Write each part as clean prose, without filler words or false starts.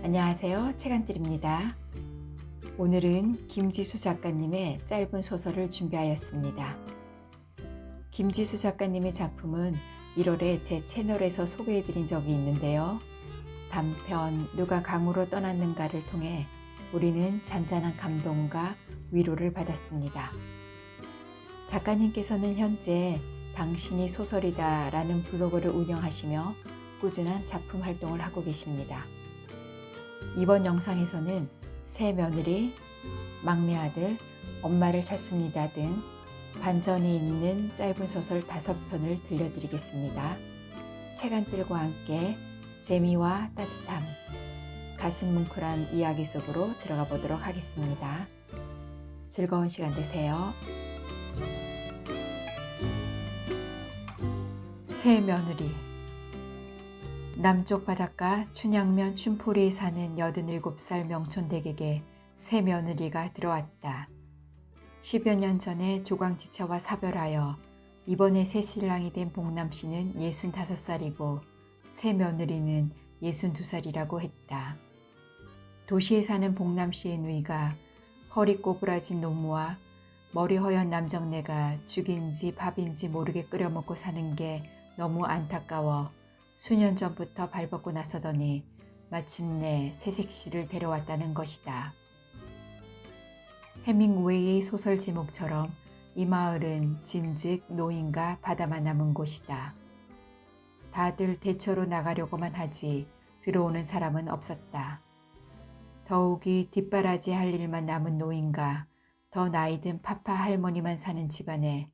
안녕하세요. 책안뜰입니다. 오늘은 김지수 작가님의 짧은 소설을 준비하였습니다. 김지수 작가님의 작품은 1월에 제 채널에서 소개해드린 적이 있는데요. 단편 누가 강으로 떠났는가를 통해 우리는 잔잔한 감동과 위로를 받았습니다. 작가님께서는 현재 당신이 소설이다 라는 블로그를 운영하시며 꾸준한 작품 활동을 하고 계십니다. 이번 영상에서는 새 며느리, 막내 아들, 엄마를 찾습니다 등 반전이 있는 짧은 소설 5편을 들려드리겠습니다. 책안뜰과 함께 재미와 따뜻함, 가슴 뭉클한 이야기 속으로 들어가 보도록 하겠습니다. 즐거운 시간 되세요. 새 며느리. 남쪽 바닷가 춘향면 춘포리에 사는 87살 명촌댁에게 새 며느리가 들어왔다. 10여 년 전에 조광지처와 사별하여 이번에 새 신랑이 된 복남 씨는 65살이고 새 며느리는 62살이라고 했다. 도시에 사는 복남 씨의 누이가 허리 꼬부라진 노무와 머리 허연 남정네가 죽인지 밥인지 모르게 끓여 먹고 사는 게 너무 안타까워 수년 전부터 발벗고 나서더니 마침내 새색시를 데려왔다는 것이다. 해밍웨이의 소설 제목처럼 이 마을은 진즉 노인과 바다만 남은 곳이다. 다들 대처로 나가려고만 하지 들어오는 사람은 없었다. 더욱이 뒷바라지 할 일만 남은 노인과 더 나이든 파파 할머니만 사는 집안에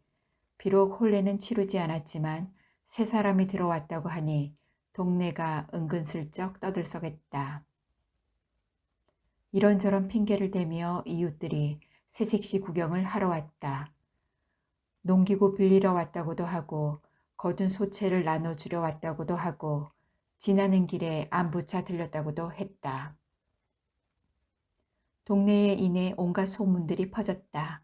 비록 혼례는 치르지 않았지만 새 사람이 들어왔다고 하니 동네가 은근슬쩍 떠들썩했다. 이런저런 핑계를 대며 이웃들이 새색시 구경을 하러 왔다. 농기구 빌리러 왔다고도 하고 거둔 소채를 나눠주려 왔다고도 하고 지나는 길에 안부차 들렸다고도 했다. 동네에 이내 온갖 소문들이 퍼졌다.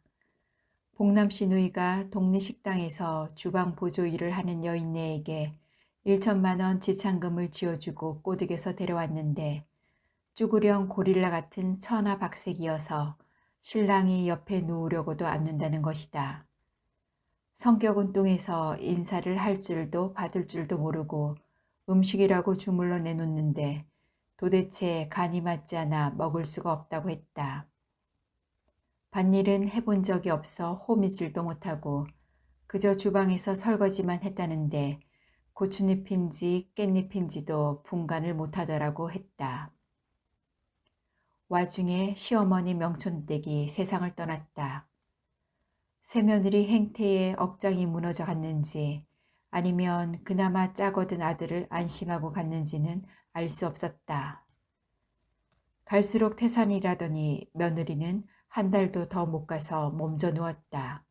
복남씨 누이가 동네 식당에서 주방 보조 일을 하는 여인네에게 1천만 원 지참금을 지어주고 꼬드겨서 데려왔는데 쭈그령 고릴라 같은 천하박색이어서 신랑이 옆에 누우려고도 앉는다는 것이다. 성격은 뚱해서 인사를 할 줄도 받을 줄도 모르고 음식이라고 주물러 내놓는데 도대체 간이 맞지 않아 먹을 수가 없다고 했다. 밭일은 해본 적이 없어 호미질도 못하고 그저 주방에서 설거지만 했다는데 고추잎인지 깻잎인지도 분간을 못하더라고 했다. 와중에 시어머니 명촌댁이 세상을 떠났다. 새며느리 행태에 억장이 무너져 갔는지 아니면 그나마 짜거든 아들을 안심하고 갔는지는 알 수 없었다. 갈수록 태산이라더니 며느리는 한 달도 더 못 가서 몸져 누웠다.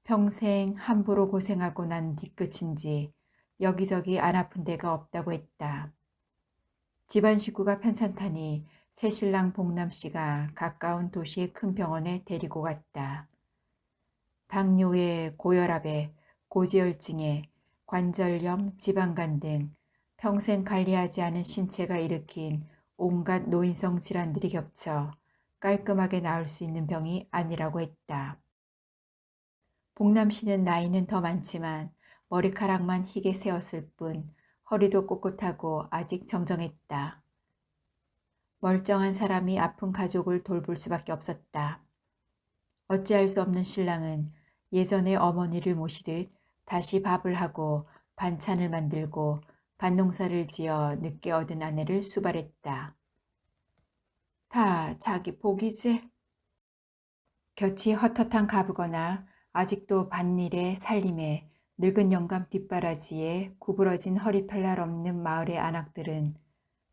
평생 함부로 고생하고 난 뒤끝인지 여기저기 안 아픈 데가 없다고 했다. 집안 식구가 편찮다니 새신랑 복남씨가 가까운 도시의 큰 병원에 데리고 갔다. 당뇨에 고혈압에 고지혈증에 관절염, 지방간 등 평생 관리하지 않은 신체가 일으킨 온갖 노인성 질환들이 겹쳐 깔끔하게 나을 수 있는 병이 아니라고 했다. 복남씨는 나이는 더 많지만 머리카락만 희게 세었을 뿐 허리도 꼿꼿하고 아직 정정했다. 멀쩡한 사람이 아픈 가족을 돌볼 수밖에 없었다. 어찌할 수 없는 신랑은 예전에 어머니를 모시듯 다시 밥을 하고 반찬을 만들고 밭농사를 지어 늦게 얻은 아내를 수발했다. 다 자기 복이지. 곁이 헛헛한 가부거나 아직도 밭일에 살림에 늙은 영감 뒷바라지에 구부러진 허리 펼날 없는 마을의 안악들은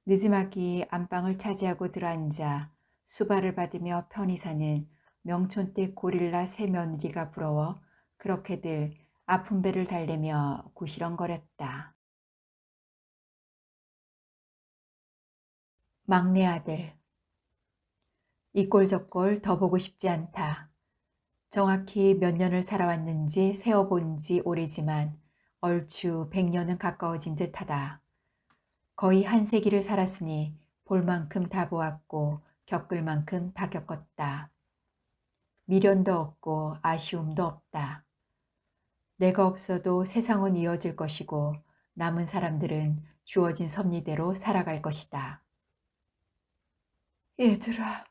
느지막이 안방을 차지하고 들어앉아 수발을 받으며 편히 사는 명촌댁 고릴라 새 며느리가 부러워 그렇게들 아픈 배를 달래며 구시렁거렸다. 막내 아들. 이 꼴 저 꼴 더 보고 싶지 않다. 정확히 몇 년을 살아왔는지 세어본 지 오래지만 얼추 100년은 가까워진 듯하다. 거의 한 세기를 살았으니 볼 만큼 다 보았고 겪을 만큼 다 겪었다. 미련도 없고 아쉬움도 없다. 내가 없어도 세상은 이어질 것이고 남은 사람들은 주어진 섭리대로 살아갈 것이다. 얘들아,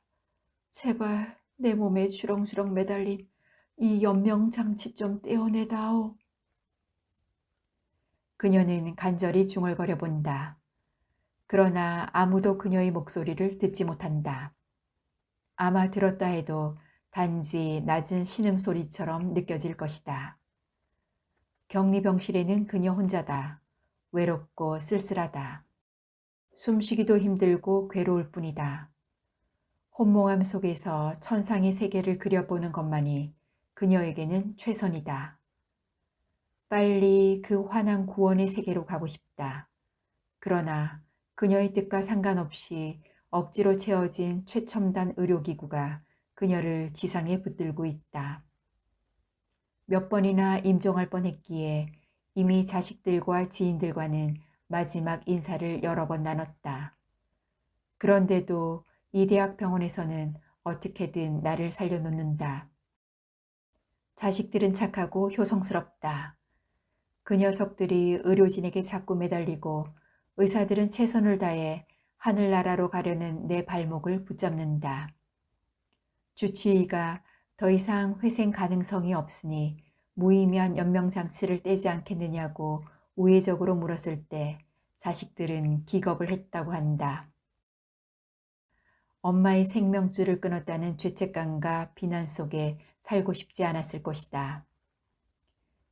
제발 내 몸에 주렁주렁 매달린 이 연명장치 좀 떼어내다오. 그녀는 간절히 중얼거려 본다. 그러나 아무도 그녀의 목소리를 듣지 못한다. 아마 들었다 해도 단지 낮은 신음소리처럼 느껴질 것이다. 격리병실에는 그녀 혼자다. 외롭고 쓸쓸하다. 숨쉬기도 힘들고 괴로울 뿐이다. 혼몽함 속에서 천상의 세계를 그려보는 것만이 그녀에게는 최선이다. 빨리 그 환한 구원의 세계로 가고 싶다. 그러나 그녀의 뜻과 상관없이 억지로 채워진 최첨단 의료기구가 그녀를 지상에 붙들고 있다. 몇 번이나 임종할 뻔했기에 이미 자식들과 지인들과는 마지막 인사를 여러 번 나눴다. 그런데도 이 대학병원에서는 어떻게든 나를 살려놓는다. 자식들은 착하고 효성스럽다. 그 녀석들이 의료진에게 자꾸 매달리고 의사들은 최선을 다해 하늘나라로 가려는 내 발목을 붙잡는다. 주치의가 더 이상 회생 가능성이 없으니 무의미한 연명장치를 떼지 않겠느냐고 우회적으로 물었을 때 자식들은 기겁을 했다고 한다. 엄마의 생명줄을 끊었다는 죄책감과 비난 속에 살고 싶지 않았을 것이다.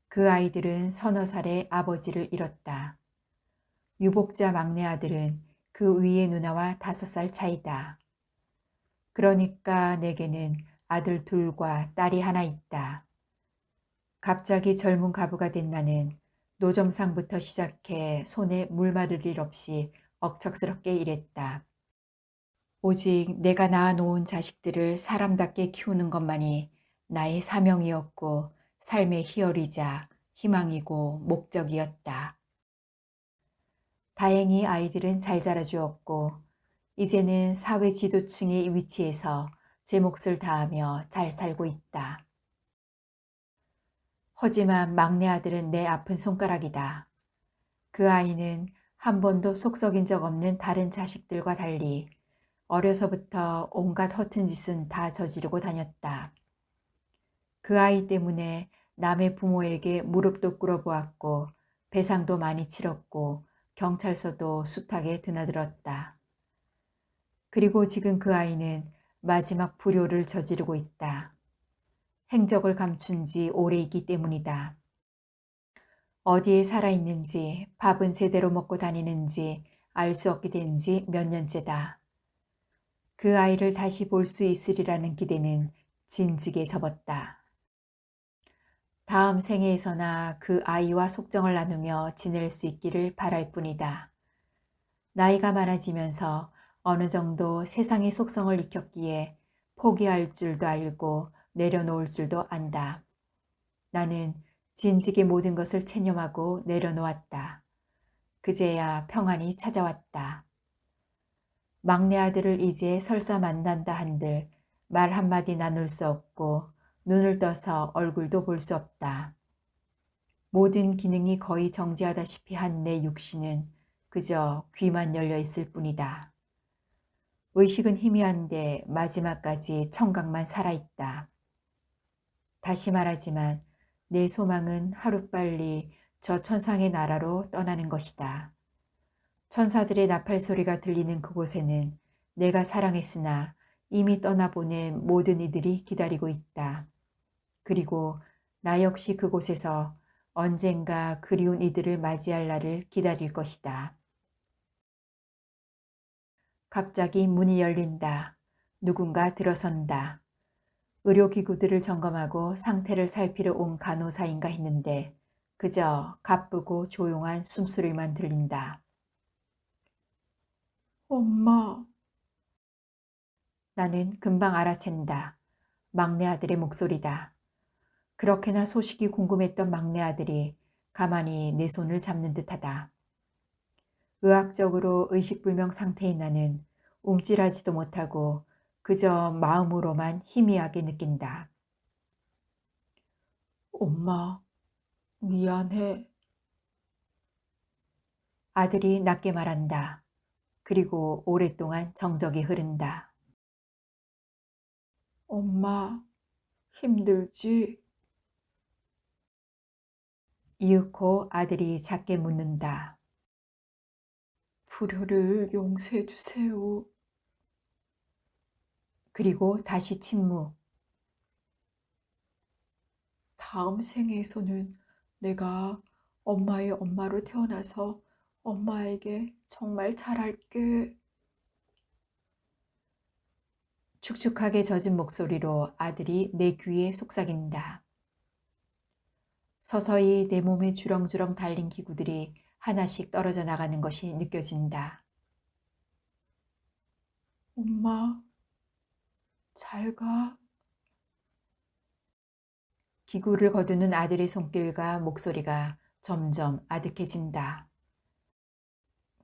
그 아이들은 서너 살에 아버지를 잃었다. 유복자 막내 아들은 그 위의 누나와 5살 차이다. 그러니까 내게는 아들 둘과 딸이 하나 있다. 갑자기 젊은 가부가 된 나는 노점상부터 시작해 손에 물 마를 일 없이 억척스럽게 일했다. 오직 내가 낳아놓은 자식들을 사람답게 키우는 것만이 나의 사명이었고 삶의 희열이자 희망이고 목적이었다. 다행히 아이들은 잘 자라주었고 이제는 사회 지도층의 위치에서 제 몫을 다하며 잘 살고 있다. 하지만 막내 아들은 내 아픈 손가락이다. 그 아이는 한 번도 속 썩인 적 없는 다른 자식들과 달리 어려서부터 온갖 허튼 짓은 다 저지르고 다녔다. 그 아이 때문에 남의 부모에게 무릎도 꿇어보았고 배상도 많이 치렀고 경찰서도 숱하게 드나들었다. 그리고 지금 그 아이는 마지막 불효를 저지르고 있다. 행적을 감춘 지 오래이기 때문이다. 어디에 살아있는지 밥은 제대로 먹고 다니는지 알 수 없게 된 지 몇 년째다. 그 아이를 다시 볼 수 있으리라는 기대는 진즉에 접었다. 다음 생애에서나 그 아이와 속정을 나누며 지낼 수 있기를 바랄 뿐이다. 나이가 많아지면서 어느 정도 세상의 속성을 익혔기에 포기할 줄도 알고 내려놓을 줄도 안다. 나는 진즉에 모든 것을 체념하고 내려놓았다. 그제야 평안이 찾아왔다. 막내 아들을 이제 설사 만난다 한들 말 한마디 나눌 수 없고 눈을 떠서 얼굴도 볼 수 없다. 모든 기능이 거의 정지하다시피 한 내 육신은 그저 귀만 열려 있을 뿐이다. 의식은 희미한데 마지막까지 청각만 살아있다. 다시 말하지만 내 소망은 하루빨리 저 천상의 나라로 떠나는 것이다. 천사들의 나팔 소리가 들리는 그곳에는 내가 사랑했으나 이미 떠나보낸 모든 이들이 기다리고 있다. 그리고 나 역시 그곳에서 언젠가 그리운 이들을 맞이할 날을 기다릴 것이다. 갑자기 문이 열린다. 누군가 들어선다. 의료기구들을 점검하고 상태를 살피러 온 간호사인가 했는데 그저 가쁘고 조용한 숨소리만 들린다. 엄마. 나는 금방 알아챈다. 막내 아들의 목소리다. 그렇게나 소식이 궁금했던 막내 아들이 가만히 내 손을 잡는 듯하다. 의학적으로 의식불명 상태인 나는 움찔하지도 못하고 그저 마음으로만 희미하게 느낀다. 엄마, 미안해. 아들이 낮게 말한다. 그리고 오랫동안 정적이 흐른다. 엄마, 힘들지? 이윽고 아들이 작게 묻는다. 불효를 용서해 주세요. 그리고 다시 침묵. 다음 생에서는 내가 엄마의 엄마로 태어나서 엄마에게 정말 잘할게. 축축하게 젖은 목소리로 아들이 내 귀에 속삭인다. 서서히 내 몸에 주렁주렁 달린 기구들이 하나씩 떨어져 나가는 것이 느껴진다. 엄마, 잘 가. 기구를 거두는 아들의 손길과 목소리가 점점 아득해진다.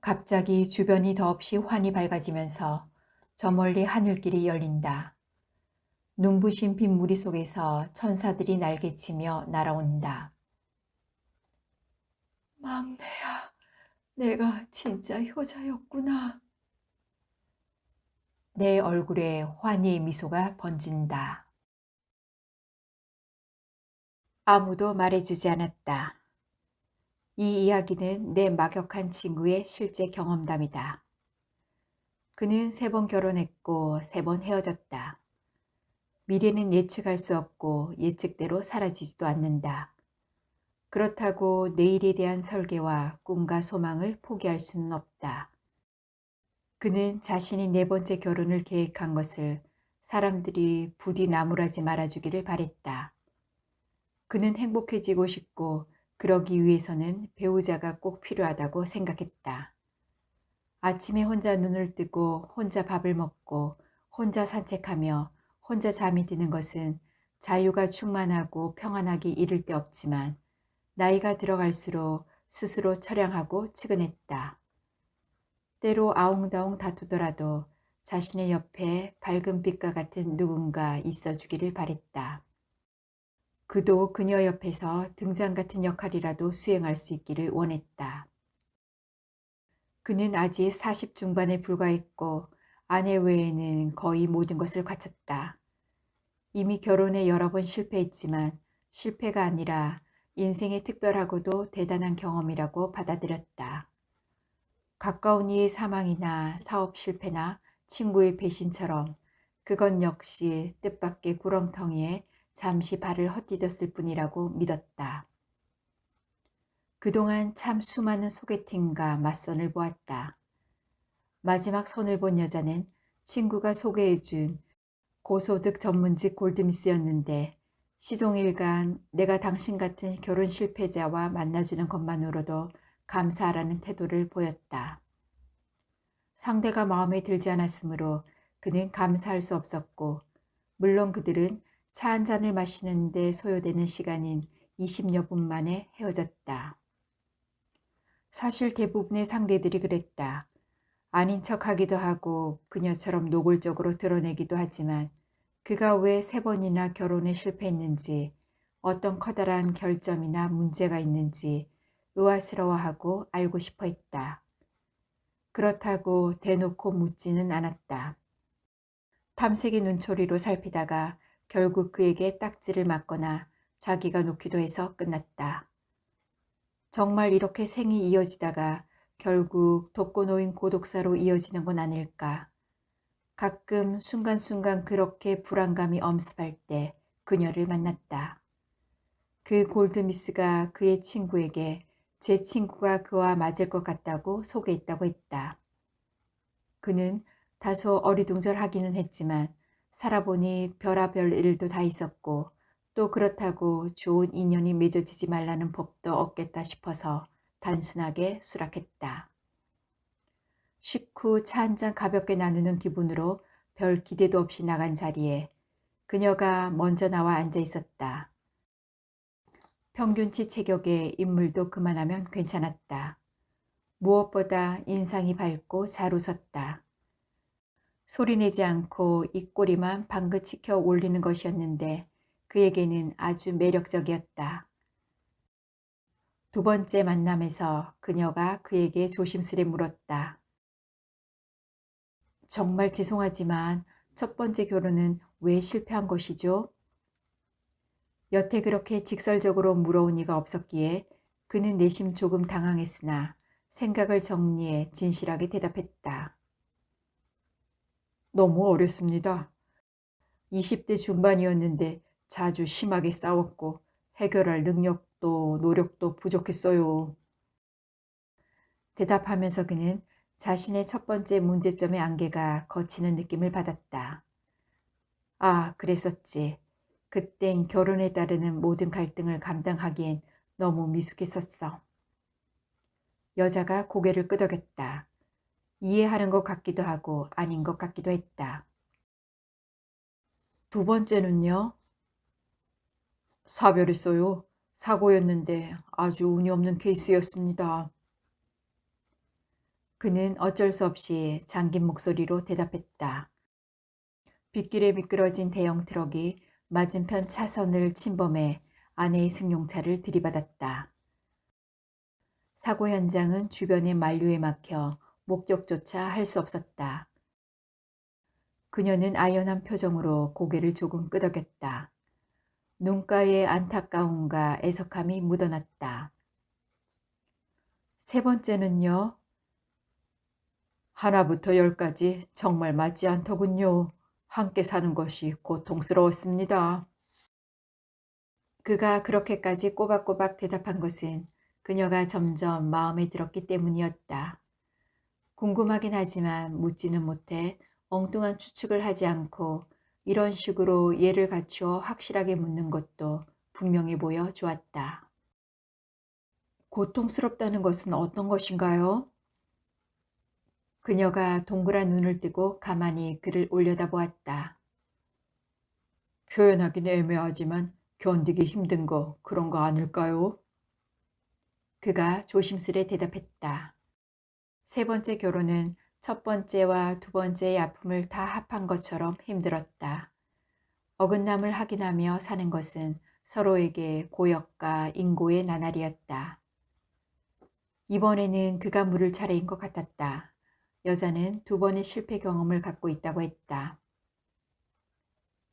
갑자기 주변이 더없이 환히 밝아지면서 저 멀리 하늘길이 열린다. 눈부신 빗무리 속에서 천사들이 날개치며 날아온다. 막내야, 내가 진짜 효자였구나. 내 얼굴에 환희의 미소가 번진다. 아무도 말해주지 않았다. 이 이야기는 내 막역한 친구의 실제 경험담이다. 그는 3번 결혼했고 3번 헤어졌다. 미래는 예측할 수 없고 예측대로 사라지지도 않는다. 그렇다고 내일에 대한 설계와 꿈과 소망을 포기할 수는 없다. 그는 자신이 4번째 결혼을 계획한 것을 사람들이 부디 나무라지 말아주기를 바랬다. 그는 행복해지고 싶고 그러기 위해서는 배우자가 꼭 필요하다고 생각했다. 아침에 혼자 눈을 뜨고 혼자 밥을 먹고 혼자 산책하며 혼자 잠이 드는 것은 자유가 충만하고 평안하기 이를 데 없지만 나이가 들어갈수록 스스로 처량하고 측은했다. 때로 아웅다웅 다투더라도 자신의 옆에 밝은 빛과 같은 누군가 있어주기를 바랬다. 그도 그녀 옆에서 등장 같은 역할이라도 수행할 수 있기를 원했다. 그는 아직 40 중반에 불과했고 아내 외에는 거의 모든 것을 갖췄다. 이미 결혼에 여러 번 실패했지만 실패가 아니라 인생의 특별하고도 대단한 경험이라고 받아들였다. 가까운 이의 사망이나 사업 실패나 친구의 배신처럼 그건 역시 뜻밖의 구렁텅이에 잠시 발을 헛디뎠을 뿐이라고 믿었다. 그동안 참 수많은 소개팅과 맞선을 보았다. 마지막 선을 본 여자는 친구가 소개해준 고소득 전문직 골드미스였는데 시종일관 내가 당신 같은 결혼 실패자와 만나주는 것만으로도 감사하라는 태도를 보였다. 상대가 마음에 들지 않았으므로 그는 감사할 수 없었고 물론 그들은 차 한 잔을 마시는데 소요되는 시간인 20여 분 만에 헤어졌다. 사실 대부분의 상대들이 그랬다. 아닌 척하기도 하고 그녀처럼 노골적으로 드러내기도 하지만 그가 왜 3번이나 결혼에 실패했는지 어떤 커다란 결점이나 문제가 있는지 의아스러워하고 알고 싶어 했다. 그렇다고 대놓고 묻지는 않았다. 탐색의 눈초리로 살피다가 결국 그에게 딱지를 맞거나 자기가 놓기도 해서 끝났다. 정말 이렇게 생이 이어지다가 결국 돕고 놓인 고독사로 이어지는 건 아닐까. 가끔 순간순간 그렇게 불안감이 엄습할 때 그녀를 만났다. 그 골드미스가 그의 친구에게 제 친구가 그와 맞을 것 같다고 소개했다고 했다. 그는 다소 어리둥절하기는 했지만 살아보니 별의별 일도 다 있었고 또 그렇다고 좋은 인연이 맺어지지 말라는 법도 없겠다 싶어서 단순하게 수락했다. 식후 차 한 잔 가볍게 나누는 기분으로 별 기대도 없이 나간 자리에 그녀가 먼저 나와 앉아 있었다. 평균치 체격에 인물도 그만하면 괜찮았다. 무엇보다 인상이 밝고 잘 웃었다. 소리내지 않고 입꼬리만 방긋치켜 올리는 것이었는데 그에게는 아주 매력적이었다. 두 번째 만남에서 그녀가 그에게 조심스레 물었다. 정말 죄송하지만 첫 번째 결혼은 왜 실패한 것이죠? 여태 그렇게 직설적으로 물어온 이가 없었기에 그는 내심 조금 당황했으나 생각을 정리해 진실하게 대답했다. 너무 어렸습니다. 20대 중반이었는데 자주 심하게 싸웠고 해결할 능력도 노력도 부족했어요. 대답하면서 그는 자신의 첫 번째 문제점의 안개가 걷히는 느낌을 받았다. 아, 그랬었지. 그땐 결혼에 따르는 모든 갈등을 감당하기엔 너무 미숙했었어. 여자가 고개를 끄덕였다. 이해하는 것 같기도 하고 아닌 것 같기도 했다. 두 번째는요? 사별했어요. 사고였는데 아주 운이 없는 케이스였습니다. 그는 어쩔 수 없이 잠긴 목소리로 대답했다. 빗길에 미끄러진 대형 트럭이 맞은편 차선을 침범해 아내의 승용차를 들이받았다. 사고 현장은 주변의 만류에 막혀 목격조차 할 수 없었다. 그녀는 아연한 표정으로 고개를 조금 끄덕였다. 눈가에 안타까움과 애석함이 묻어났다. 세 번째는요? 하나부터 열까지 정말 맞지 않더군요. 함께 사는 것이 고통스러웠습니다. 그가 그렇게까지 꼬박꼬박 대답한 것은 그녀가 점점 마음에 들었기 때문이었다. 궁금하긴 하지만 묻지는 못해 엉뚱한 추측을 하지 않고 이런 식으로 예를 갖추어 확실하게 묻는 것도 분명해 보여 좋았다. 고통스럽다는 것은 어떤 것인가요? 그녀가 동그란 눈을 뜨고 가만히 그를 올려다보았다. 표현하긴 애매하지만 견디기 힘든 거 그런 거 아닐까요? 그가 조심스레 대답했다. 세 번째 결혼은 첫 번째와 두 번째의 아픔을 다 합한 것처럼 힘들었다. 어긋남을 확인하며 사는 것은 서로에게 고역과 인고의 나날이었다. 이번에는 그가 물을 차례인 것 같았다. 여자는 두 번의 실패 경험을 갖고 있다고 했다.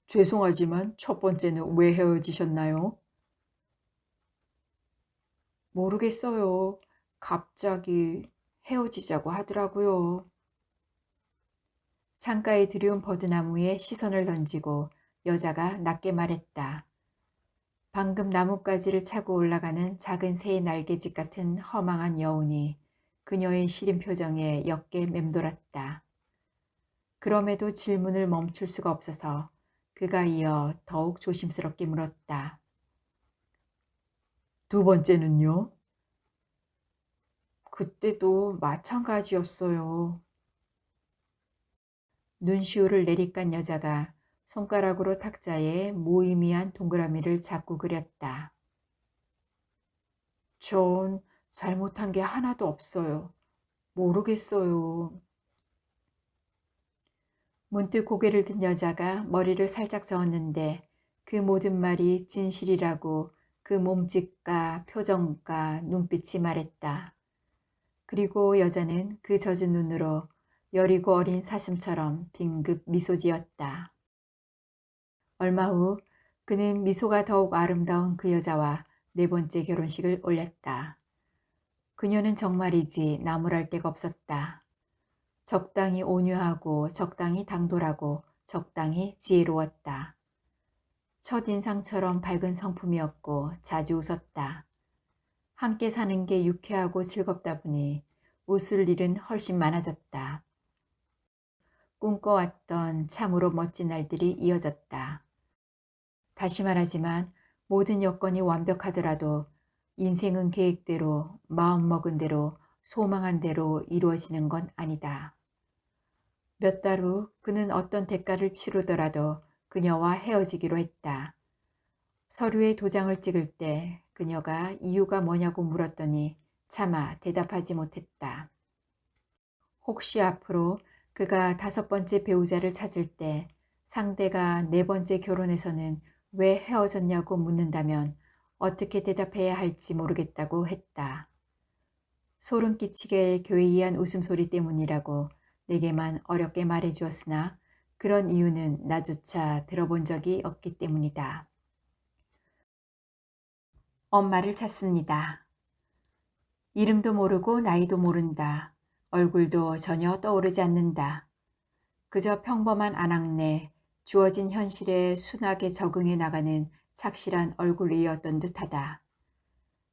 죄송하지만 첫 번째는 왜 헤어지셨나요? 모르겠어요. 갑자기 헤어지자고 하더라고요. 창가에 들여온 버드나무에 시선을 던지고 여자가 낮게 말했다. 방금 나뭇가지를 차고 올라가는 작은 새의 날개짓 같은 허망한 여운이 그녀의 시린 표정에 옅게 맴돌았다. 그럼에도 질문을 멈출 수가 없어서 그가 이어 더욱 조심스럽게 물었다. 두 번째는요? 그때도 마찬가지였어요. 눈시울을 내리깐 여자가 손가락으로 탁자에 무의미한 동그라미를 자꾸 그렸다. 전 잘못한 게 하나도 없어요. 모르겠어요. 문득 고개를 든 여자가 머리를 살짝 저었는데 그 모든 말이 진실이라고 그 몸짓과 표정과 눈빛이 말했다. 그리고 여자는 그 젖은 눈으로 여리고 어린 사슴처럼 빙긋 미소 지었다. 얼마 후 그는 미소가 더욱 아름다운 그 여자와 네 번째 결혼식을 올렸다. 그녀는 정말이지 나무랄 데가 없었다. 적당히 온유하고 적당히 당돌하고 적당히 지혜로웠다. 첫인상처럼 밝은 성품이었고 자주 웃었다. 함께 사는 게 유쾌하고 즐겁다 보니 웃을 일은 훨씬 많아졌다. 꿈꿔왔던 참으로 멋진 날들이 이어졌다. 다시 말하지만 모든 여건이 완벽하더라도 인생은 계획대로 마음먹은 대로 소망한 대로 이루어지는 건 아니다. 몇 달 후 그는 어떤 대가를 치르더라도 그녀와 헤어지기로 했다. 서류에 도장을 찍을 때 그녀가 이유가 뭐냐고 물었더니 차마 대답하지 못했다. 혹시 앞으로 그가 5번째 배우자를 찾을 때 상대가 4번째 결혼에서는 왜 헤어졌냐고 묻는다면 어떻게 대답해야 할지 모르겠다고 했다. 소름 끼치게 괴이한 웃음소리 때문이라고 내게만 어렵게 말해주었으나 그런 이유는 나조차 들어본 적이 없기 때문이다. 엄마를 찾습니다. 이름도 모르고 나이도 모른다. 얼굴도 전혀 떠오르지 않는다. 그저 평범한 아낙네, 주어진 현실에 순하게 적응해 나가는 착실한 얼굴이었던 듯하다.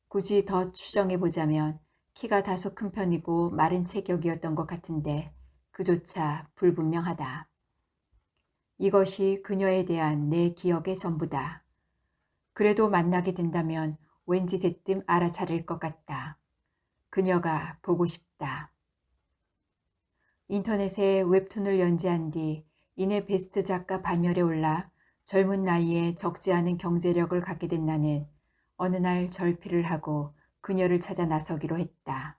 굳이 더 추정해보자면 키가 다소 큰 편이고 마른 체격이었던 것 같은데 그조차 불분명하다. 이것이 그녀에 대한 내 기억의 전부다. 그래도 만나게 된다면 왠지 대뜸 알아차릴 것 같다. 그녀가 보고 싶다. 인터넷에 웹툰을 연재한 뒤 이내 베스트 작가 반열에 올라 젊은 나이에 적지 않은 경제력을 갖게 된 나는 어느 날 절필을 하고 그녀를 찾아 나서기로 했다.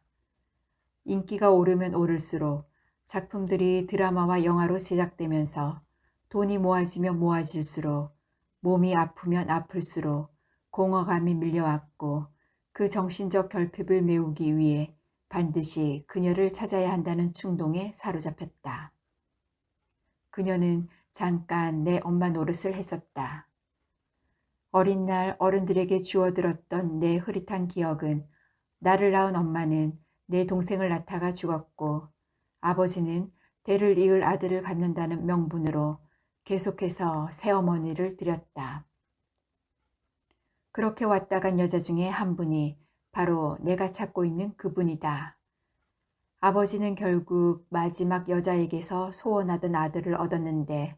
인기가 오르면 오를수록 작품들이 드라마와 영화로 제작되면서 돈이 모아지면 모아질수록 몸이 아프면 아플수록 공허감이 밀려왔고 그 정신적 결핍을 메우기 위해 반드시 그녀를 찾아야 한다는 충동에 사로잡혔다. 그녀는 잠깐 내 엄마 노릇을 했었다. 어린 날 어른들에게 주워들었던 내 흐릿한 기억은 나를 낳은 엄마는 내 동생을 낳다가 죽었고 아버지는 대를 이을 아들을 갖는다는 명분으로 계속해서 새어머니를 들였다. 그렇게 왔다 간 여자 중에 한 분이 바로 내가 찾고 있는 그분이다. 아버지는 결국 마지막 여자에게서 소원하던 아들을 얻었는데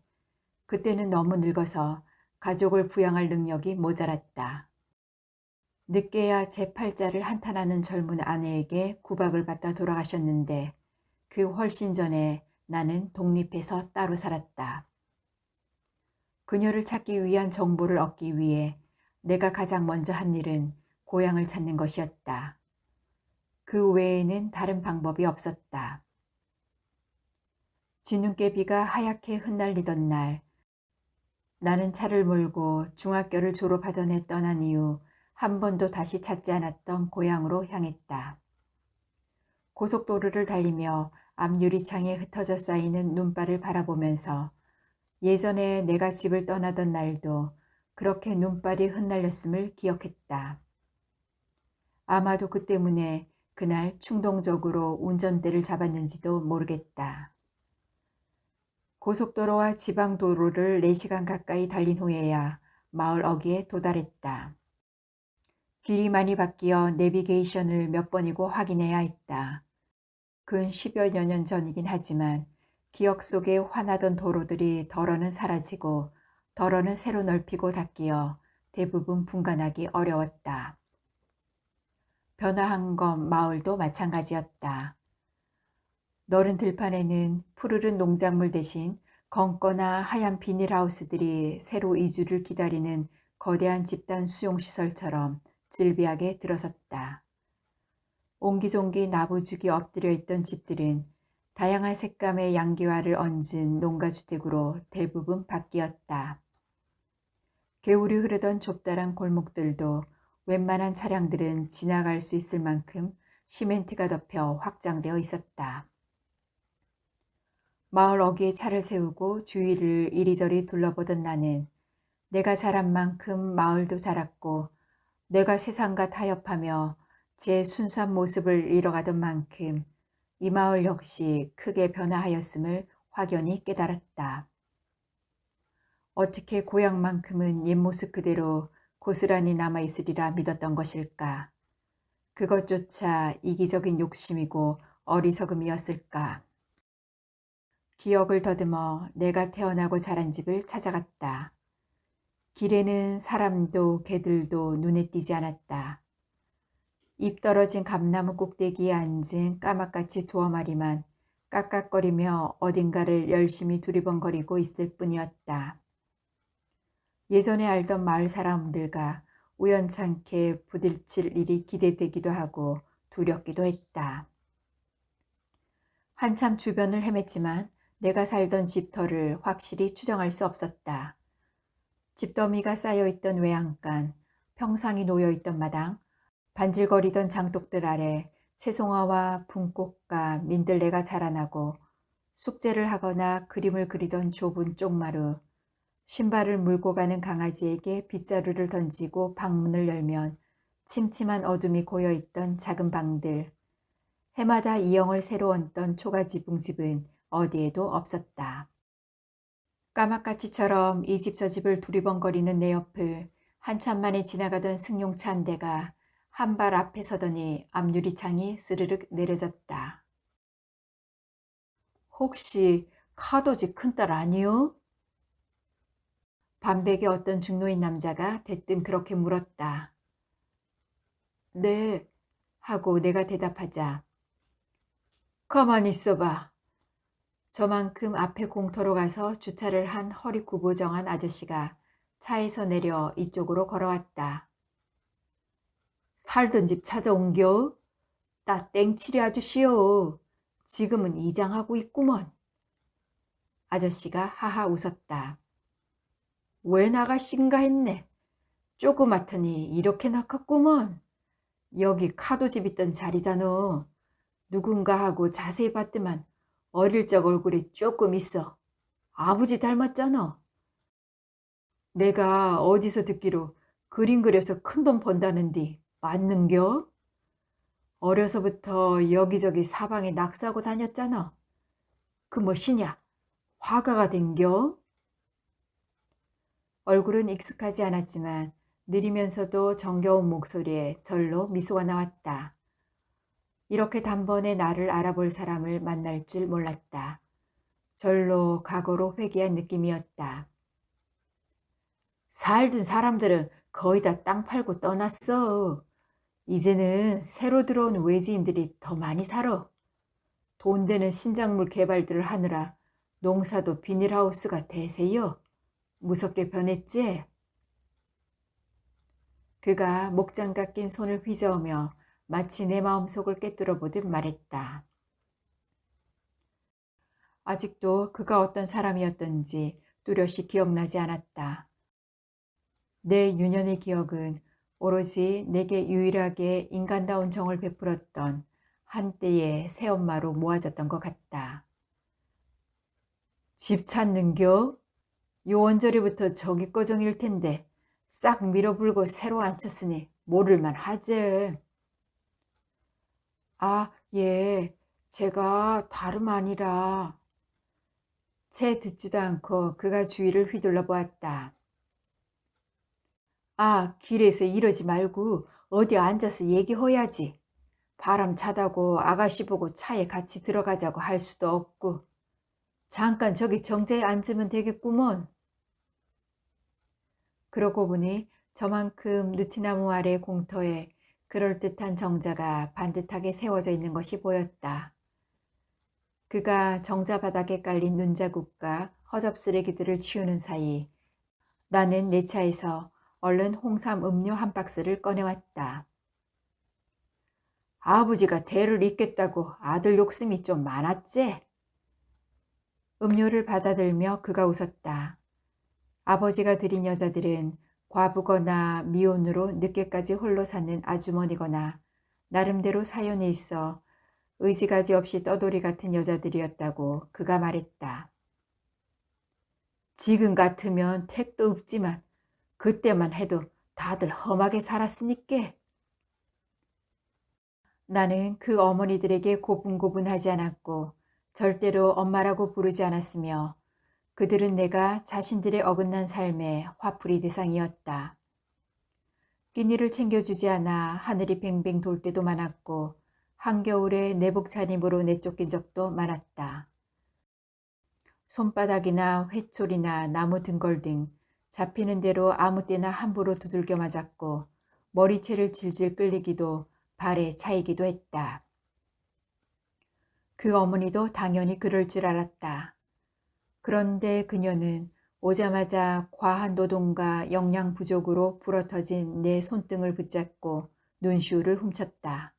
그때는 너무 늙어서 가족을 부양할 능력이 모자랐다. 늦게야 제 팔자를 한탄하는 젊은 아내에게 구박을 받다 돌아가셨는데 그 훨씬 전에 나는 독립해서 따로 살았다. 그녀를 찾기 위한 정보를 얻기 위해 내가 가장 먼저 한 일은 고향을 찾는 것이었다. 그 외에는 다른 방법이 없었다. 진눈깨비가 하얗게 흩날리던 날, 나는 차를 몰고 중학교를 졸업하던 해 떠난 이후 한 번도 다시 찾지 않았던 고향으로 향했다. 고속도로를 달리며 앞 유리창에 흩어져 쌓이는 눈발을 바라보면서 예전에 내가 집을 떠나던 날도 그렇게 눈발이 흩날렸음을 기억했다. 아마도 그 때문에 그날 충동적으로 운전대를 잡았는지도 모르겠다. 고속도로와 지방도로를 4시간 가까이 달린 후에야 마을 어귀에 도달했다. 길이 많이 바뀌어 내비게이션을 몇 번이고 확인해야 했다. 근 10여 년 전이긴 하지만 기억 속에 환하던 도로들이 덜어는 사라지고 덜어는 새로 넓히고 닫기어 대부분 분간하기 어려웠다. 변화한 건 마을도 마찬가지였다. 너른 들판에는 푸르른 농작물 대신 검거나 하얀 비닐하우스들이 새로 이주를 기다리는 거대한 집단 수용시설처럼 질비하게 들어섰다. 옹기종기 나부죽이 엎드려 있던 집들은 다양한 색감의 양기와를 얹은 농가주택으로 대부분 바뀌었다. 개울이 흐르던 좁다란 골목들도 웬만한 차량들은 지나갈 수 있을 만큼 시멘트가 덮여 확장되어 있었다. 마을 어귀에 차를 세우고 주위를 이리저리 둘러보던 나는 내가 자란 만큼 마을도 자랐고 내가 세상과 타협하며 제 순수한 모습을 잃어가던 만큼 이 마을 역시 크게 변화하였음을 확연히 깨달았다. 어떻게 고향만큼은 옛 모습 그대로 고스란히 남아있으리라 믿었던 것일까? 그것조차 이기적인 욕심이고 어리석음이었을까? 기억을 더듬어 내가 태어나고 자란 집을 찾아갔다. 길에는 사람도 개들도 눈에 띄지 않았다. 입 떨어진 감나무 꼭대기에 앉은 까마까치 2마리만 깍깍거리며 어딘가를 열심히 두리번거리고 있을 뿐이었다. 예전에 알던 마을 사람들과 우연찮게 부딪힐 일이 기대되기도 하고 두렵기도 했다. 한참 주변을 헤맸지만 내가 살던 집터를 확실히 추정할 수 없었다. 집더미가 쌓여있던 외양간, 평상이 놓여있던 마당, 반질거리던 장독들 아래 채송화와 분꽃과 민들레가 자라나고 숙제를 하거나 그림을 그리던 좁은 쪽마루, 신발을 물고 가는 강아지에게 빗자루를 던지고 방문을 열면 침침한 어둠이 고여있던 작은 방들, 해마다 이영을 새로 얹던 초가지붕집은 어디에도 없었다. 까마까치처럼 이 집 저 집을 두리번거리는 내 옆을 한참 만에 지나가던 승용차 한 대가 한 발 앞에 서더니 앞유리창이 스르륵 내려졌다. 혹시 카도지 큰딸 아니요? 반백의 어떤 중노인 남자가 대뜸 그렇게 물었다. 네, 하고 내가 대답하자. 가만히 있어봐. 저만큼 앞에 공터로 가서 주차를 한 허리 구부정한 아저씨가 차에서 내려 이쪽으로 걸어왔다. 살던 집 찾아온겨? 따 땡칠이 아저씨요. 지금은 이장하고 있구먼. 아저씨가 하하 웃었다. 왜 나가신가 했네. 조그맣더니 이렇게 나컸구먼. 여기 카도집 있던 자리잖아. 누군가 하고 자세히 봤더만 어릴 적 얼굴이 조금 있어. 아버지 닮았잖아. 내가 어디서 듣기로 그림 그려서 큰돈 번다는디 맞는겨? 어려서부터 여기저기 사방에 낙서하고 다녔잖아. 그 뭐시냐? 화가가 된겨? 얼굴은 익숙하지 않았지만 느리면서도 정겨운 목소리에 절로 미소가 나왔다. 이렇게 단번에 나를 알아볼 사람을 만날 줄 몰랐다. 절로 과거로 회귀한 느낌이었다. 살던 사람들은 거의 다 땅 팔고 떠났어. 이제는 새로 들어온 외지인들이 더 많이 살아. 돈 되는 신작물 개발들을 하느라 농사도 비닐하우스가 대세요. 무섭게 변했지? 그가 목장갑 낀 손을 휘저으며 마치 내 마음속을 꿰뚫어 보듯 말했다. 아직도 그가 어떤 사람이었던지 뚜렷이 기억나지 않았다. 내 유년의 기억은 오로지 내게 유일하게 인간다운 정을 베풀었던 한때의 새엄마로 모아졌던 것 같다. 집 찾는겨? 요 언저리부터 저기 거정일 텐데 싹 밀어불고 새로 앉혔으니 모를만 하지. 아, 예, 제가 다름 아니라. 채 듣지도 않고 그가 주위를 휘둘러 보았다. 아, 길에서 이러지 말고 어디 앉아서 얘기해야지. 바람 차다고 아가씨 보고 차에 같이 들어가자고 할 수도 없고. 잠깐 저기 정자에 앉으면 되겠구먼. 그러고 보니 저만큼 느티나무 아래 공터에 그럴듯한 정자가 반듯하게 세워져 있는 것이 보였다. 그가 정자 바닥에 깔린 눈자국과 허접 쓰레기들을 치우는 사이 나는 내 차에서 얼른 홍삼 음료 한 박스를 꺼내왔다. 아버지가 대를 잇겠다고 아들 욕심이 좀 많았지? 음료를 받아들며 그가 웃었다. 아버지가 들인 여자들은 과부거나 미혼으로 늦게까지 홀로 사는 아주머니거나 나름대로 사연이 있어 의지가지 없이 떠돌이 같은 여자들이었다고 그가 말했다. 지금 같으면 택도 없지만 그때만 해도 다들 험하게 살았으니까. 나는 그 어머니들에게 고분고분하지 않았고 절대로 엄마라고 부르지 않았으며 그들은 내가 자신들의 어긋난 삶의 화풀이 대상이었다. 끼니를 챙겨주지 않아 하늘이 뱅뱅 돌 때도 많았고 한겨울에 내복 차림으로 내쫓긴 적도 많았다. 손바닥이나 회초리나 나무 등걸 등 잡히는 대로 아무 때나 함부로 두들겨 맞았고 머리채를 질질 끌리기도 발에 차이기도 했다. 그 어머니도 당연히 그럴 줄 알았다. 그런데 그녀는 오자마자 과한 노동과 영양 부족으로 불어터진 내 손등을 붙잡고 눈시울을 훔쳤다.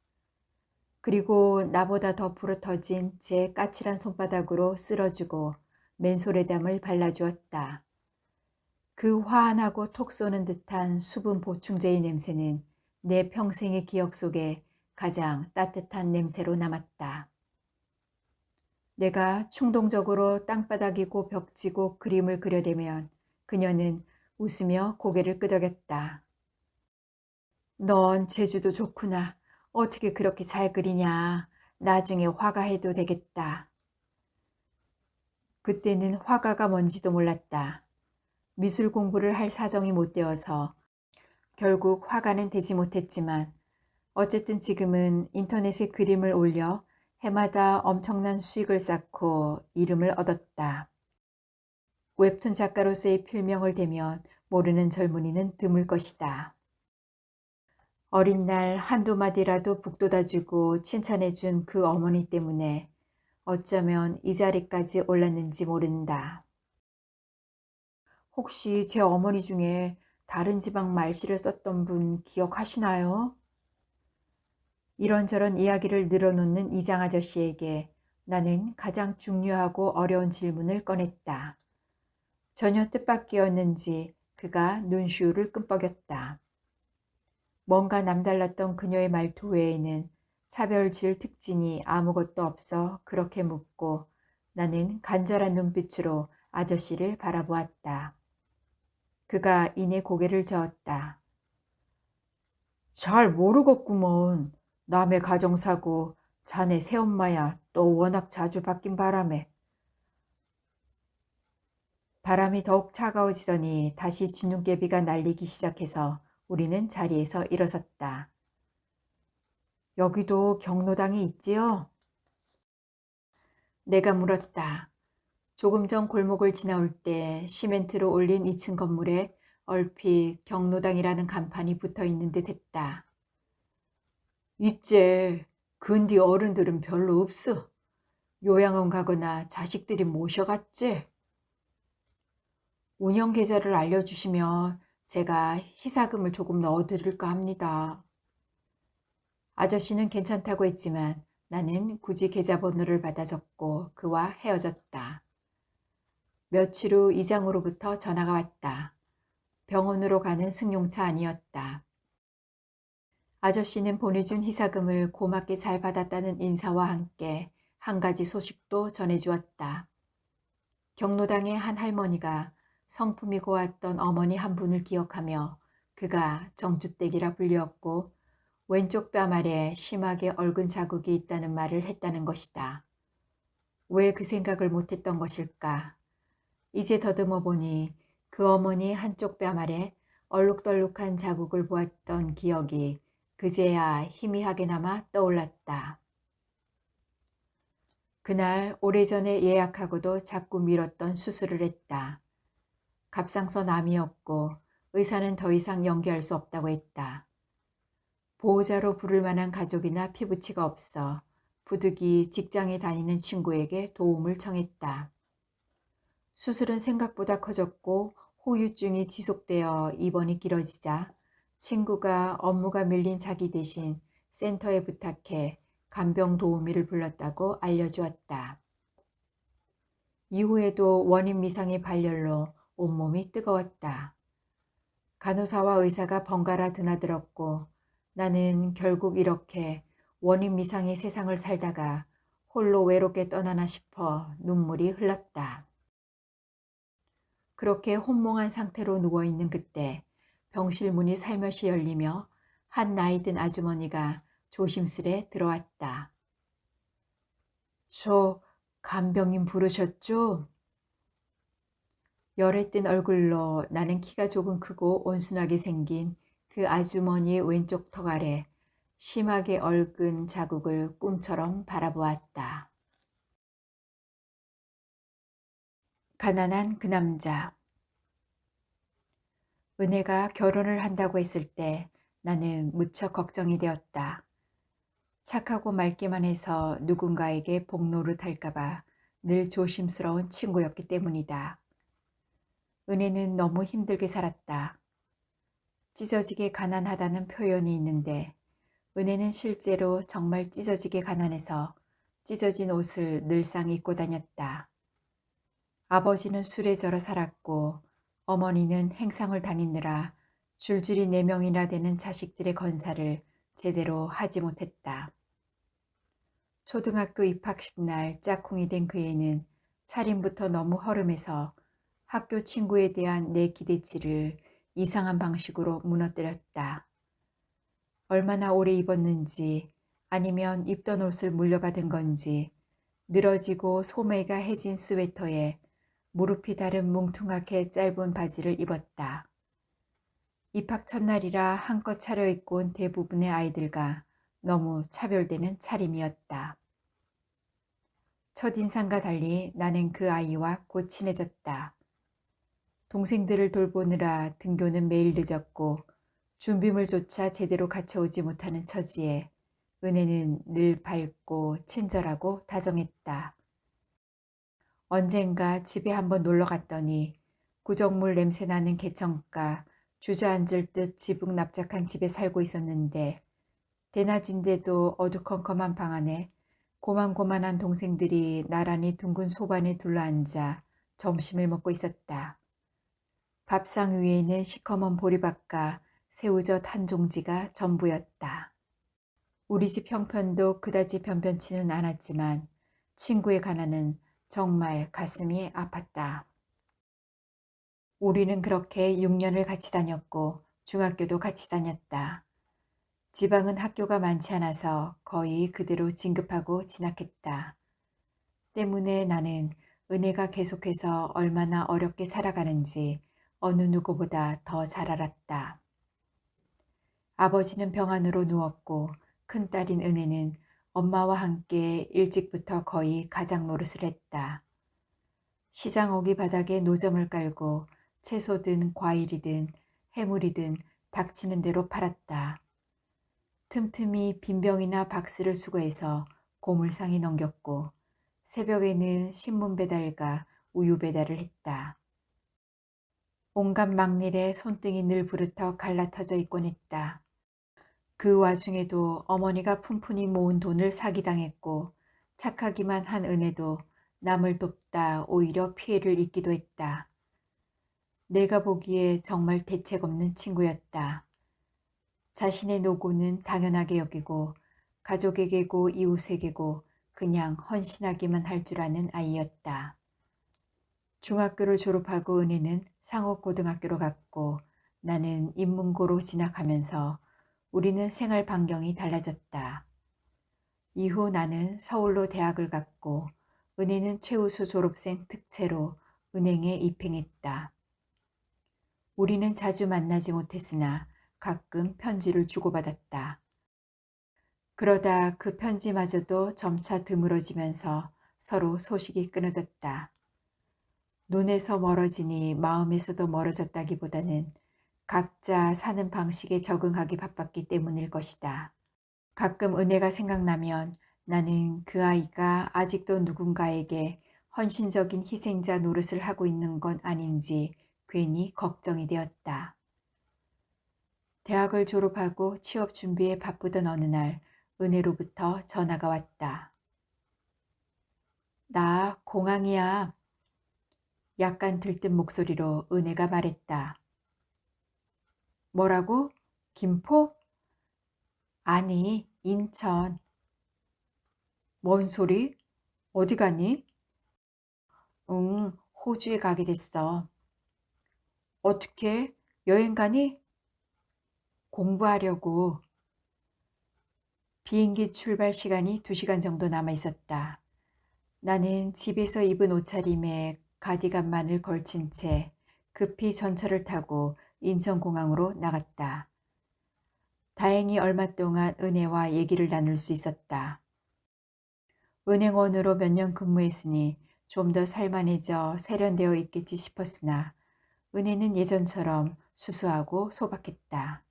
그리고 나보다 더 부러터진 제 까칠한 손바닥으로 쓸어주고 맨솔에담을 발라주었다. 그 화한하고 톡 쏘는 듯한 수분 보충제의 냄새는 내 평생의 기억 속에 가장 따뜻한 냄새로 남았다. 내가 충동적으로 땅바닥이고 벽지고 그림을 그려대면 그녀는 웃으며 고개를 끄덕였다. 넌 재주도 좋구나. 어떻게 그렇게 잘 그리냐. 나중에 화가해도 되겠다. 그때는 화가가 뭔지도 몰랐다. 미술 공부를 할 사정이 못 되어서 결국 화가는 되지 못했지만 어쨌든 지금은 인터넷에 그림을 올려 해마다 엄청난 수익을 쌓고 이름을 얻었다. 웹툰 작가로서의 필명을 대면 모르는 젊은이는 드물 것이다. 어린 날 한두 마디라도 북돋아주고 칭찬해준 그 어머니 때문에 어쩌면 이 자리까지 올랐는지 모른다. 혹시 제 어머니 중에 다른 지방 말씨를 썼던 분 기억하시나요? 이런저런 이야기를 늘어놓는 이장 아저씨에게 나는 가장 중요하고 어려운 질문을 꺼냈다. 전혀 뜻밖이었는지 그가 눈시울을 끔뻑였다. 뭔가 남달랐던 그녀의 말투 외에는 차별질 특징이 아무것도 없어 그렇게 묻고 나는 간절한 눈빛으로 아저씨를 바라보았다. 그가 이내 고개를 저었다. 잘 모르겠구먼. 남의 가정사고 자네 새엄마야 또 워낙 자주 바뀐 바람에. 바람이 더욱 차가워지더니 다시 진눈깨비가 날리기 시작해서 우리는 자리에서 일어섰다. 여기도 경로당이 있지요? 내가 물었다. 조금 전 골목을 지나올 때 시멘트로 올린 2층 건물에 얼핏 경로당이라는 간판이 붙어 있는 듯 했다. 있제. 근디 어른들은 별로 없어. 요양원 가거나 자식들이 모셔갔지. 운영 계좌를 알려주시면 제가 희사금을 조금 넣어드릴까 합니다. 아저씨는 괜찮다고 했지만 나는 굳이 계좌번호를 받아 적고 그와 헤어졌다. 며칠 후 이장으로부터 전화가 왔다. 병원으로 가는 승용차 아니었다. 아저씨는 보내준 희사금을 고맙게 잘 받았다는 인사와 함께 한 가지 소식도 전해주었다. 경로당의 한 할머니가 성품이 고왔던 어머니 한 분을 기억하며 그가 정주댁이라 불렸고 왼쪽 뺨 아래 심하게 얽은 자국이 있다는 말을 했다는 것이다. 왜 그 생각을 못했던 것일까? 이제 더듬어 보니 그 어머니 한쪽 뺨 아래 얼룩덜룩한 자국을 보았던 기억이 그제야 희미하게나마 떠올랐다. 그날 오래전에 예약하고도 자꾸 미뤘던 수술을 했다. 갑상선 암이었고 의사는 더 이상 연기할 수 없다고 했다. 보호자로 부를 만한 가족이나 피부치가 없어 부득이 직장에 다니는 친구에게 도움을 청했다. 수술은 생각보다 커졌고 후유증이 지속되어 입원이 길어지자 친구가 업무가 밀린 자기 대신 센터에 부탁해 간병 도우미를 불렀다고 알려주었다. 이후에도 원인 미상의 발열로 온몸이 뜨거웠다. 간호사와 의사가 번갈아 드나들었고 나는 결국 이렇게 원인 미상의 세상을 살다가 홀로 외롭게 떠나나 싶어 눈물이 흘렀다. 그렇게 혼몽한 상태로 누워있는 그때 병실 문이 살며시 열리며 한 나이 든 아주머니가 조심스레 들어왔다. 저 간병인 부르셨죠? 열에 뜬 얼굴로 나는 키가 조금 크고 온순하게 생긴 그 아주머니의 왼쪽 턱 아래 심하게 얽은 자국을 꿈처럼 바라보았다. 가난한 그 남자. 은혜가 결혼을 한다고 했을 때 나는 무척 걱정이 되었다. 착하고 맑기만 해서 누군가에게 복노릇할까봐 늘 조심스러운 친구였기 때문이다. 은혜는 너무 힘들게 살았다. 찢어지게 가난하다는 표현이 있는데 은혜는 실제로 정말 찢어지게 가난해서 찢어진 옷을 늘상 입고 다녔다. 아버지는 술에 절어 살았고 어머니는 행상을 다니느라 줄줄이 4명이나 되는 자식들의 건사를 제대로 하지 못했다. 초등학교 입학식 날 짝꿍이 된 그 애는 차림부터 너무 허름해서 학교 친구에 대한 내 기대치를 이상한 방식으로 무너뜨렸다. 얼마나 오래 입었는지 아니면 입던 옷을 물려받은 건지 늘어지고 소매가 해진 스웨터에 무릎이 다른 뭉퉁하게 짧은 바지를 입었다. 입학 첫날이라 한껏 차려입고 온 대부분의 아이들과 너무 차별되는 차림이었다. 첫인상과 달리 나는 그 아이와 곧 친해졌다. 동생들을 돌보느라 등교는 매일 늦었고 준비물조차 제대로 갖춰오지 못하는 처지에 은혜는 늘 밝고 친절하고 다정했다. 언젠가 집에 한번 놀러 갔더니 구정물 냄새나는 개천가 주저앉을 듯 지붕 납작한 집에 살고 있었는데 대낮인데도 어두컴컴한 방 안에 고만고만한 동생들이 나란히 둥근 소반에 둘러앉아 점심을 먹고 있었다. 밥상 위에는 시커먼 보리밥과 새우젓 한 종지가 전부였다. 우리 집 형편도 그다지 변변치는 않았지만 친구의 가난은 정말 가슴이 아팠다. 우리는 그렇게 6년을 같이 다녔고 중학교도 같이 다녔다. 지방은 학교가 많지 않아서 거의 그대로 진급하고 진학했다. 때문에 나는 은혜가 계속해서 얼마나 어렵게 살아가는지 어느 누구보다 더 잘 알았다. 아버지는 병안으로 누웠고 큰딸인 은혜는 엄마와 함께 일찍부터 거의 가장 노릇을 했다. 시장 어기 바닥에 노점을 깔고 채소든 과일이든 해물이든 닥치는 대로 팔았다. 틈틈이 빈병이나 박스를 수거해서 고물상에 넘겼고 새벽에는 신문 배달과 우유 배달을 했다. 온갖 막일에 손등이 늘 부르터 갈라터져 있곤 했다. 그 와중에도 어머니가 푼푼히 모은 돈을 사기당했고 착하기만 한 은혜도 남을 돕다 오히려 피해를 입기도 했다. 내가 보기에 정말 대책 없는 친구였다. 자신의 노고는 당연하게 여기고 가족에게고 이웃에게고 그냥 헌신하기만 할 줄 아는 아이였다. 중학교를 졸업하고 은혜는 상업고등학교로 갔고 나는 인문고로 진학하면서 우리는 생활 반경이 달라졌다. 이후 나는 서울로 대학을 갔고 은혜는 최우수 졸업생 특채로 은행에 입행했다. 우리는 자주 만나지 못했으나 가끔 편지를 주고받았다. 그러다 그 편지마저도 점차 드물어지면서 서로 소식이 끊어졌다. 눈에서 멀어지니 마음에서도 멀어졌다기보다는 각자 사는 방식에 적응하기 바빴기 때문일 것이다. 가끔 은혜가 생각나면 나는 그 아이가 아직도 누군가에게 헌신적인 희생자 노릇을 하고 있는 건 아닌지 괜히 걱정이 되었다. 대학을 졸업하고 취업 준비에 바쁘던 어느 날 은혜로부터 전화가 왔다. 나 공항이야. 약간 들뜬 목소리로 은혜가 말했다. 뭐라고? 김포? 아니, 인천. 뭔 소리? 어디 가니? 응, 호주에 가게 됐어. 어떻게? 여행 가니? 공부하려고. 비행기 출발 시간이 2시간 정도 남아 있었다. 나는 집에서 입은 옷차림에 가디건만을 걸친 채 급히 전철을 타고 인천공항으로 나갔다. 다행히 얼마 동안 은혜와 얘기를 나눌 수 있었다. 은행원으로 몇 년 근무했으니 좀 더 살만해져 세련되어 있겠지 싶었으나 은혜는 예전처럼 수수하고 소박했다.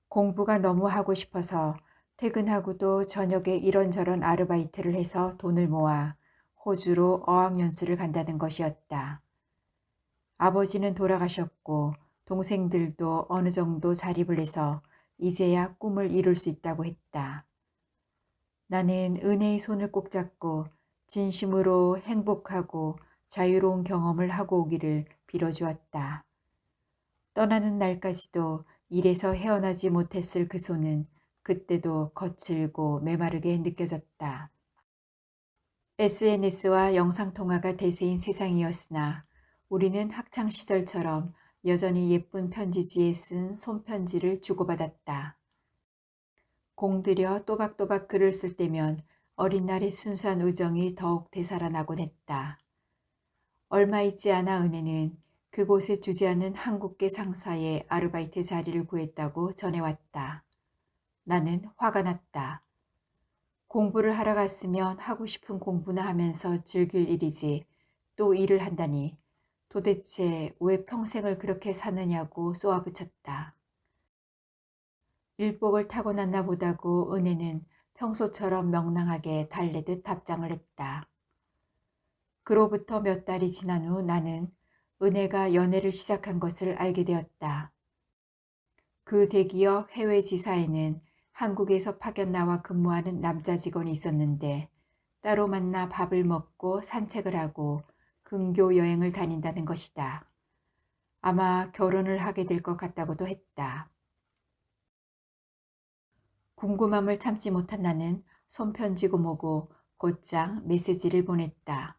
공부가 너무 하고 싶어서 퇴근하고도 저녁에 이런저런 아르바이트를 해서 돈을 모아 호주로 어학연수를 간다는 것이었다. 아버지는 돌아가셨고 동생들도 어느 정도 자립을 해서 이제야 꿈을 이룰 수 있다고 했다. 나는 은혜의 손을 꼭 잡고 진심으로 행복하고 자유로운 경험을 하고 오기를 빌어주었다. 떠나는 날까지도 일에서 헤어나지 못했을 그 손은 그때도 거칠고 메마르게 느껴졌다. SNS와 영상통화가 대세인 세상이었으나 우리는 학창시절처럼 여전히 예쁜 편지지에 쓴 손편지를 주고받았다. 공들여 또박또박 글을 쓸 때면 어린 날의 순수한 우정이 더욱 되살아나곤 했다. 얼마 있지 않아 은혜는 그곳에 주재하는 한국계 상사의 아르바이트 자리를 구했다고 전해왔다. 나는 화가 났다. 공부를 하러 갔으면 하고 싶은 공부나 하면서 즐길 일이지 또 일을 한다니 도대체 왜 평생을 그렇게 사느냐고 쏘아붙였다. 일복을 타고났나 보다고 은혜는 평소처럼 명랑하게 달래듯 답장을 했다. 그로부터 몇 달이 지난 후 나는 은혜가 연애를 시작한 것을 알게 되었다. 그 대기업 해외 지사에는 한국에서 파견 나와 근무하는 남자 직원이 있었는데 따로 만나 밥을 먹고 산책을 하고 근교 여행을 다닌다는 것이다. 아마 결혼을 하게 될 것 같다고도 했다. 궁금함을 참지 못한 나는 손편지고 뭐고 곧장 메시지를 보냈다.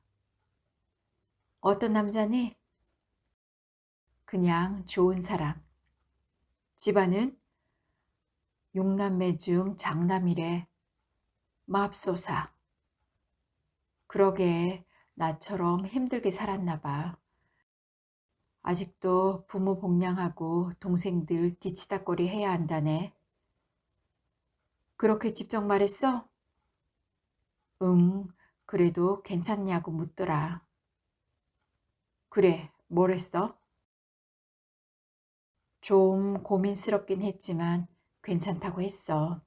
어떤 남자니? 그냥 좋은 사람. 집안은? 6남매 중 장남이래. 맙소사. 그러게 나처럼 힘들게 살았나 봐. 아직도 부모 복량하고 동생들 뒤치다꺼리 해야 한다네. 그렇게 직접 말했어? 응, 그래도 괜찮냐고 묻더라. 그래, 뭐랬어? 좀 고민스럽긴 했지만 괜찮다고 했어.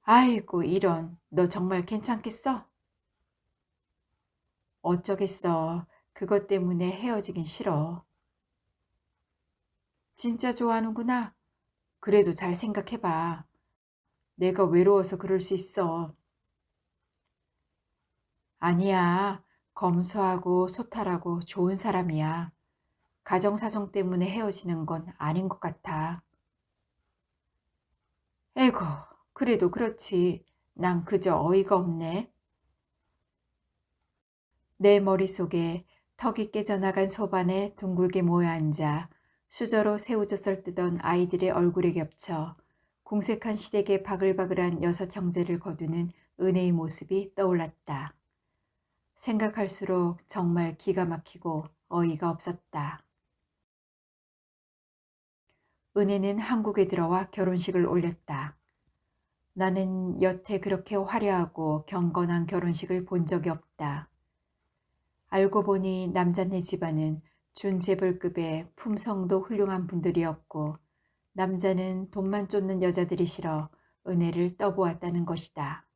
아이고, 이런, 너 정말 괜찮겠어? 어쩌겠어. 그것 때문에 헤어지긴 싫어. 진짜 좋아하는구나. 그래도 잘 생각해봐. 내가 외로워서 그럴 수 있어. 아니야. 검소하고 소탈하고 좋은 사람이야. 가정사정 때문에 헤어지는 건 아닌 것 같아. 에고, 그래도 그렇지. 난 그저 어이가 없네. 내 머릿속에 턱이 깨져나간 소반에 둥글게 모여 앉아 수저로 새우젓을 뜨던 아이들의 얼굴에 겹쳐 궁색한 시댁의 바글바글한 여섯 형제를 거두는 은혜의 모습이 떠올랐다. 생각할수록 정말 기가 막히고 어이가 없었다. 은혜는 한국에 들어와 결혼식을 올렸다. 나는 여태 그렇게 화려하고 경건한 결혼식을 본 적이 없다. 알고 보니 남자네 집안은 준재벌급의 품성도 훌륭한 분들이었고 남자는 돈만 쫓는 여자들이 싫어 은혜를 떠보았다는 것이다.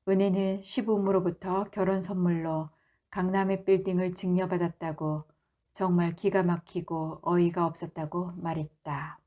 은혜는 시부모로부터 결혼 선물로 강남의 빌딩을 증여받았다고 정말 기가 막히고 어이가 없었다고 말했다.